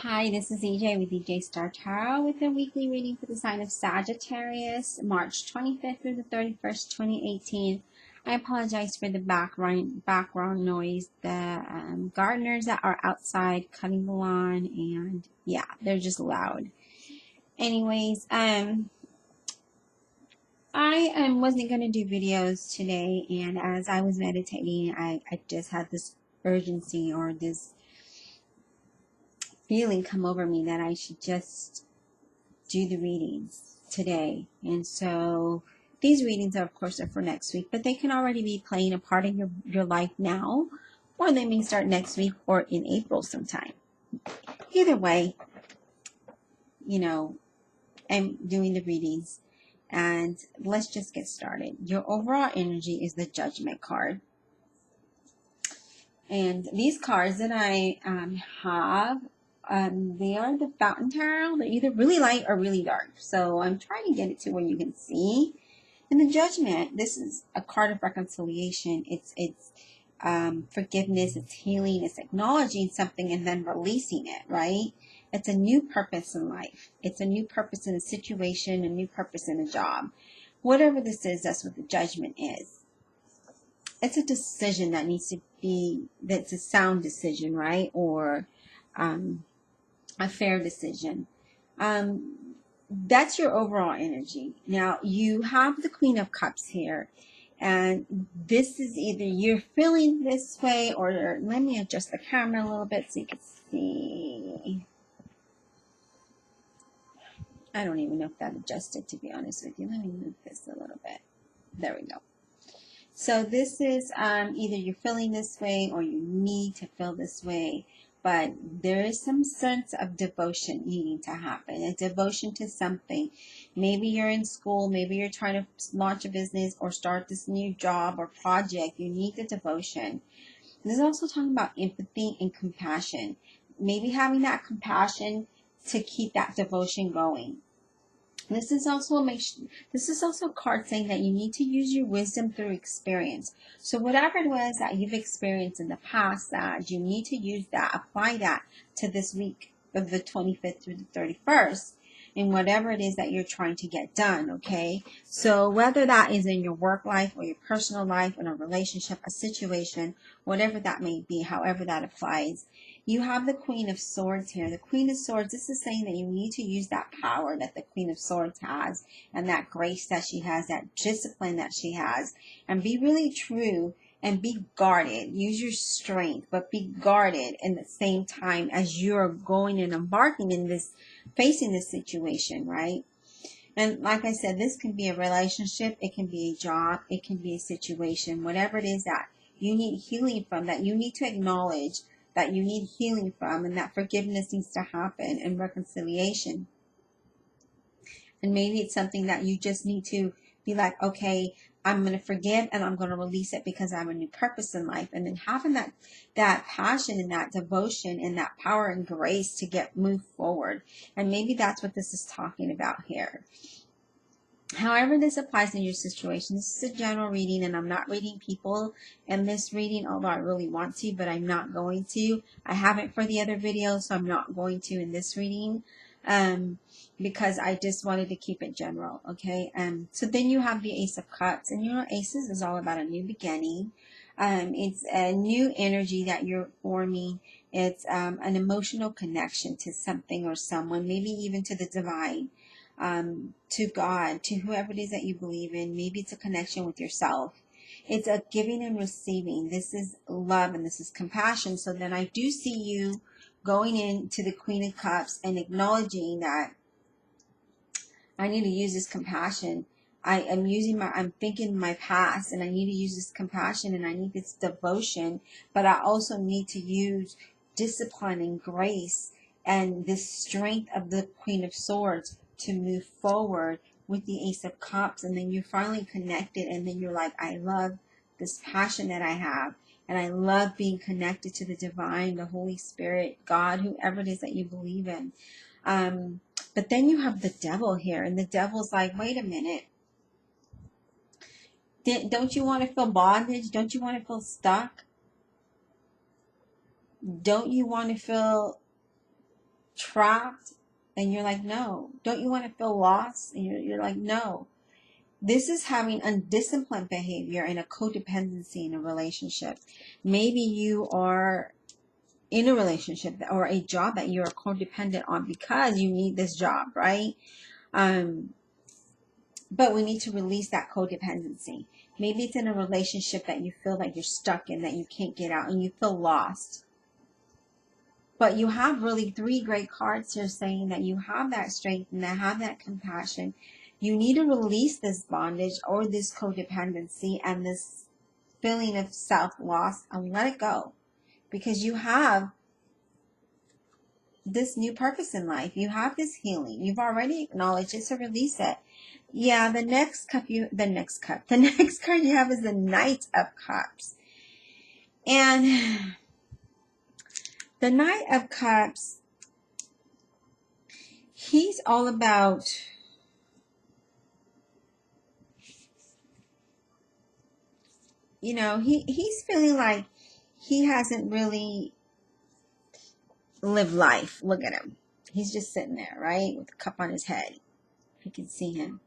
Hi, this is EJ with EJ Star Tarot with a weekly reading for the sign of Sagittarius, March 25th through the 31st, 2018. I apologize for the background noise. The gardeners that are outside cutting the lawn, and yeah, they're just loud. Anyways, I wasn't going to do videos today, and as I was meditating, I just had this urgency or this feeling come over me that I should just do the readings today. And so these readings are, of course, are for next week, but they can already be playing a part in your life now, or they may start next week or in April sometime. Either way, I'm doing the readings, and let's just get started. Your overall energy is the Judgment card. And these cards that I have, they are the Fountain Tarot. They're either really light or really dark. So I'm trying to get it to where you can see. And the Judgment, this is a card of reconciliation. It's forgiveness, it's healing, it's acknowledging something and then releasing it, right? It's a new purpose in life. It's a new purpose in a situation, a new purpose in a job. Whatever this is, that's what the Judgment is. It's a decision that needs to be, that's a sound decision, right? Or a fair decision. That's your overall energy. Now, you have the Queen of Cups here. And this is either you're feeling this way, or let me adjust the camera a little bit so you can see. I don't even know if that adjusted, to be honest with you. Let me move this a little bit. There we go. So this is either you're feeling this way or you need to feel this way, but there is some sense of devotion needing to happen, a devotion to something. Maybe you're in school, maybe you're trying to launch a business or start this new job or project. You need the devotion. This is also talking about empathy and compassion. Maybe having that compassion to keep that devotion going. This is also a card saying that you need to use your wisdom through experience. So whatever it was that you've experienced in the past, that you need to use that, apply that to this week of the 25th through the 31st, in whatever it is that you're trying to get done, okay? So whether that is in your work life or your personal life, in a relationship, a situation, whatever that may be, however that applies, you have the Queen of Swords here. The Queen of Swords, this is saying that you need to use that power that the Queen of Swords has, and that grace that she has, that discipline that she has, and be really true and be guarded. Use your strength, but be guarded in the same time as you're going and embarking in this, facing this situation, right? And like I said, this can be a relationship, it can be a job, it can be a situation, whatever it is that you need healing from, that you need to acknowledge that you need healing from, and that forgiveness needs to happen and reconciliation. And maybe it's something that you just need to be like, okay, I'm going to forgive and I'm going to release it because I have a new purpose in life. And then having that passion and that devotion and that power and grace to move forward. And maybe that's what this is talking about here. However this applies in your situation, this is a general reading, and I'm not reading people in this reading, although I really want to, but I'm not going to. I haven't for the other videos, so I'm not going to in this reading, because I just wanted to keep it general, okay? So then you have the Ace of Cups, and Aces is all about a new beginning. It's a new energy that you're forming. It's an emotional connection to something or someone, maybe even to the divine. To God, to whoever it is that you believe in. Maybe it's a connection with yourself. It's a giving and receiving. This is love and this is compassion. So then I do see you going into the Queen of Cups and acknowledging that I need to use this compassion. I'm thinking my past, and I need to use this compassion, and I need this devotion, but I also need to use discipline and grace and this strength of the Queen of Swords to move forward with the Ace of Cups. And then you're finally connected, and then you're like, I love this passion that I have, and I love being connected to the divine, the Holy Spirit, God, whoever it is that you believe in. But then you have the Devil here, and the Devil's like, wait a minute, don't you want to feel bondage? Don't you want to feel stuck? Don't you want to feel trapped? And you're like, no. Don't you want to feel lost? And you're like, no. This is having undisciplined behavior and a codependency in a relationship. Maybe you are in a relationship or a job that you're codependent on because you need this job, right? But we need to release that codependency. Maybe it's in a relationship that you feel like you're stuck in, that you can't get out, and you feel lost. But you have really 3 great cards here saying that you have that strength and that have that compassion. You need to release this bondage or this codependency and this feeling of self-loss and let it go. Because you have this new purpose in life. You have this healing. You've already acknowledged it, so release it. Yeah, the next card you have is the Knight of Cups. And the Knight of Cups, he's all about he's feeling like he hasn't really lived life. Look at him. He's just sitting there, right? With a cup on his head. You can see him.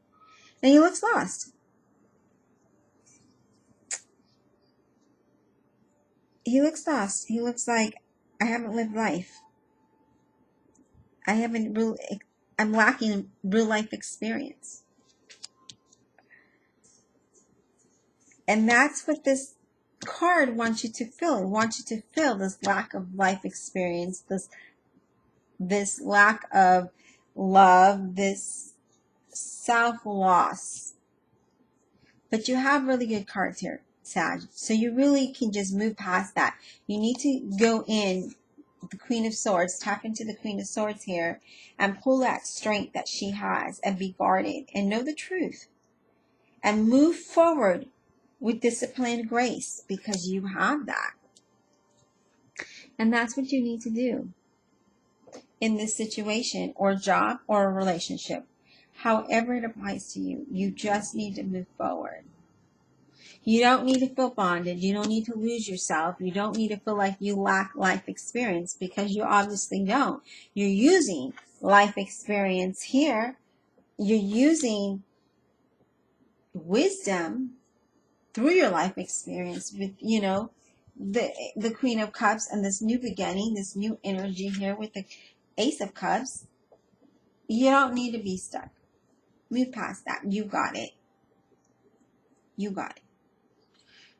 And he looks lost. He looks lost. He looks like, I haven't lived life. I'm lacking real life experience. And that's what this card wants you to feel. It wants you to feel this lack of life experience, this lack of love, this self-loss. But you have really good cards here, Sag. So you really can just move past that. You need to go in the Queen of Swords, tap into the Queen of Swords here, and pull that strength that she has and be guarded and know the truth. And move forward with discipline and grace because you have that. And that's what you need to do in this situation or job or a relationship. However it applies to you, you just need to move forward. You don't need to feel bonded. You don't need to lose yourself. You don't need to feel like you lack life experience because you obviously don't. You're using life experience here. You're using wisdom through your life experience with, the Queen of Cups and this new beginning, this new energy here with the Ace of Cups. You don't need to be stuck. Move past that. You got it. You got it.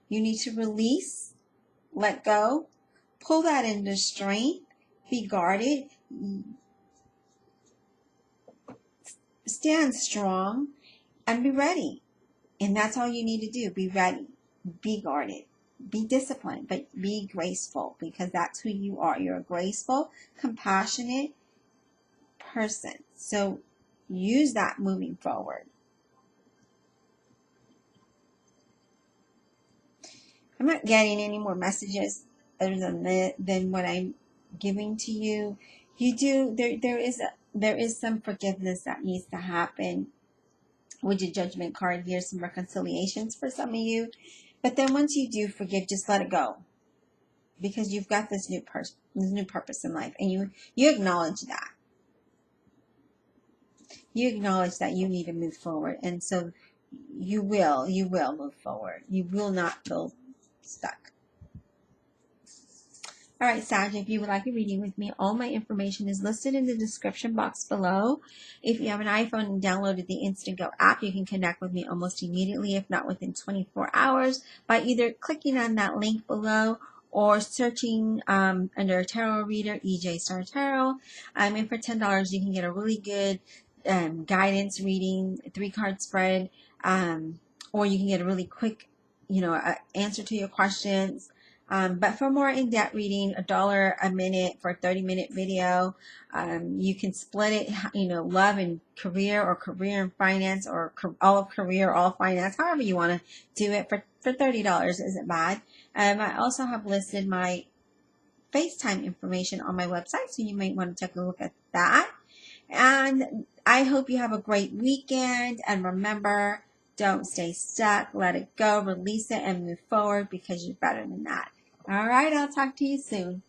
You need to release, let go, pull that into strength, be guarded, stand strong, and be ready. And that's all you need to do. Be ready. Be guarded. Be disciplined, but be graceful because that's who you are. You're a graceful, compassionate person. So use that moving forward. I'm not getting any more messages other than what I'm giving to you. There is some forgiveness that needs to happen with your Judgment card here, some reconciliations for some of you. But then once you do forgive, just let it go. Because you've got this new purpose in life. And you acknowledge that. You acknowledge that you need to move forward. And so you will move forward. You will not feel stuck. All right, Sag, if you would like a reading with me, all my information is listed in the description box below. If you have an iPhone and downloaded the InstantGo app, you can connect with me almost immediately, if not within 24 hours, by either clicking on that link below or searching under a tarot reader, EJ Star Tarot. And for $10, you can get a really good guidance reading, 3-card spread, or you can get a really quick, answer to your questions. But for more in-depth reading, $1 a minute for a 30-minute video. You can split it, love and career, or career and finance, or all of career, all of finance, however you want to do it for $30 isn't bad. I also have listed my FaceTime information on my website, so you might want to take a look at that. And I hope you have a great weekend. And remember, don't stay stuck. Let it go, release it, and move forward because you're better than that. All right, I'll talk to you soon.